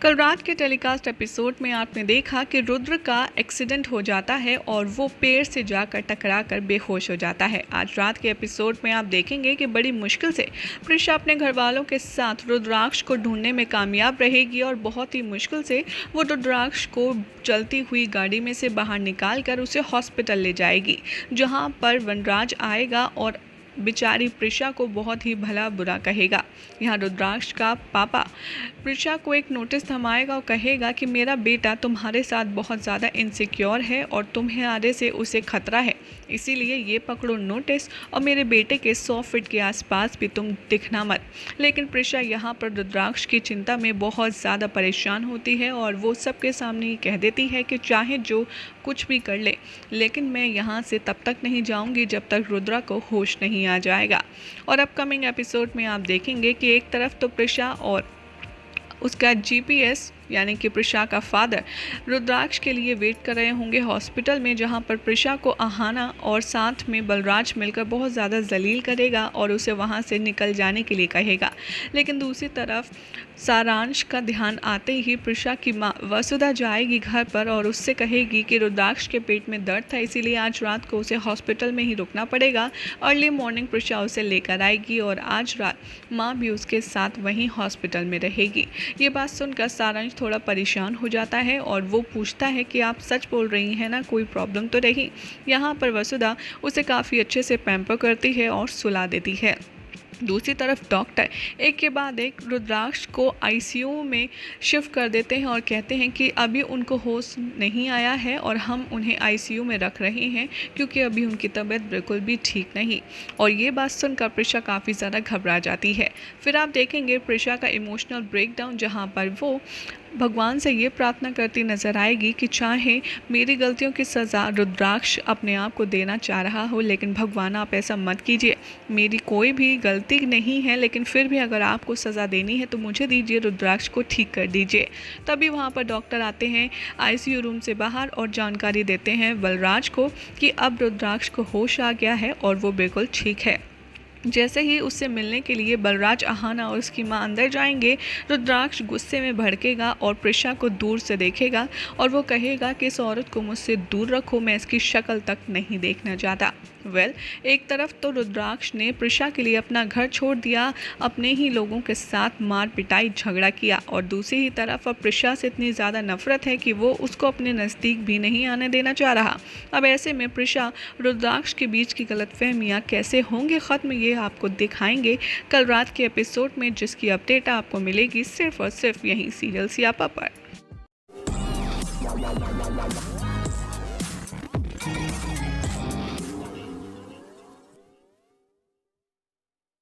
कल रात के टेलीकास्ट एपिसोड में आपने देखा कि रुद्र का एक्सीडेंट हो जाता है और वो पेड़ से जाकर टकरा कर बेहोश हो जाता है। आज रात के एपिसोड में आप देखेंगे कि बड़ी मुश्किल से प्रिशा अपने घर वालों के साथ रुद्राक्ष को ढूंढने में कामयाब रहेगी और बहुत ही मुश्किल से वो रुद्राक्ष को चलती हुई गाड़ी में से बाहर निकाल कर उसे हॉस्पिटल ले जाएगी, जहाँ पर वनराज आएगा और बेचारी प्रिशा को बहुत ही भला बुरा कहेगा। यहाँ रुद्राक्ष का पापा प्रिशा को एक नोटिस थमाएगा और कहेगा कि मेरा बेटा तुम्हारे साथ बहुत ज़्यादा इनसिक्योर है और तुम्हारे से उसे खतरा है, इसीलिए ये पकड़ो नोटिस और मेरे बेटे के 100 फीट के आसपास भी तुम दिखना मत। लेकिन प्रिशा यहाँ पर रुद्राक्ष की चिंता में बहुत ज़्यादा परेशान होती है और वो सबके सामने कह देती है कि चाहे जो कुछ भी कर ले, लेकिन मैं यहाँ से तब तक नहीं जाऊँगी जब तक रुद्रा को होश नहीं आ जाएगा। और अपकमिंग एपिसोड में आप देखेंगे कि एक तरफ तो प्रिशा और उसका जीपीएस यानी कि प्रिशा का फादर रुद्राक्ष के लिए वेट कर रहे होंगे हॉस्पिटल में, जहां पर प्रिशा को आहाना और साथ में बलराज मिलकर बहुत ज़्यादा जलील करेगा और उसे वहां से निकल जाने के लिए कहेगा। लेकिन दूसरी तरफ सारांश का ध्यान आते ही प्रिशा की माँ वसुधा जाएगी घर पर और उससे कहेगी कि रुद्राक्ष के पेट में दर्द था, इसीलिए आज रात को उसे हॉस्पिटल में ही रुकना पड़ेगा। अर्ली मॉर्निंग प्रिशा उसे लेकर आएगी और आज रात माँ भी उसके साथ वहीं हॉस्पिटल में रहेगी। ये बात सुनकर सारांश थोड़ा परेशान हो जाता है और वो पूछता है कि आप सच बोल रही हैं ना, कोई प्रॉब्लम तो नहीं। यहाँ पर वसुधा उसे काफ़ी अच्छे से पैम्पर करती है और सुला देती है। दूसरी तरफ डॉक्टर एक के बाद एक रुद्राक्ष को आईसीयू में शिफ्ट कर देते हैं और कहते हैं कि अभी उनको होश नहीं आया है और हम उन्हें आईसीयू में रख रहे हैं क्योंकि अभी उनकी तबीयत बिल्कुल भी ठीक नहीं। और ये बात सुनकर प्रिशा काफ़ी ज़्यादा घबरा जाती है। फिर आप देखेंगे प्रिशा का इमोशनल ब्रेकडाउन, जहाँ पर वो भगवान से ये प्रार्थना करती नजर आएगी कि चाहे मेरी गलतियों की सज़ा रुद्राक्ष अपने आप को देना चाह रहा हो, लेकिन भगवान आप ऐसा मत कीजिए, मेरी कोई भी गलती नहीं है, लेकिन फिर भी अगर आपको सज़ा देनी है तो मुझे दीजिए, रुद्राक्ष को ठीक कर दीजिए। तभी वहाँ पर डॉक्टर आते हैं आईसीयू रूम से बाहर और जानकारी देते हैं बलराज को कि अब रुद्राक्ष को होश आ गया है और वो बिल्कुल ठीक है। जैसे ही उससे मिलने के लिए बलराज, आहाना और उसकी मां अंदर जाएंगे, रुद्राक्ष गुस्से में भड़केगा और प्रिशा को दूर से देखेगा और वो कहेगा कि इस औरत को मुझसे दूर रखो, मैं इसकी शक्ल तक नहीं देखना चाहता। एक तरफ तो रुद्राक्ष ने प्रिशा के लिए अपना घर छोड़ दिया, अपने ही लोगों के साथ मार पिटाई झगड़ा किया, और दूसरी ही तरफ अब प्रिशा से इतनी ज़्यादा नफरत है कि वो उसको अपने नज़दीक भी नहीं आने देना चाह रहा। अब ऐसे में प्रिशा रुद्राक्ष के बीच की गलतफहमियाँ कैसे होंगे ख़त्म, ये आपको दिखाएंगे कल रात के एपिसोड में, जिसकी अपडेट आपको मिलेगी सिर्फ और सिर्फ यहीं सीरियल सियापा पर।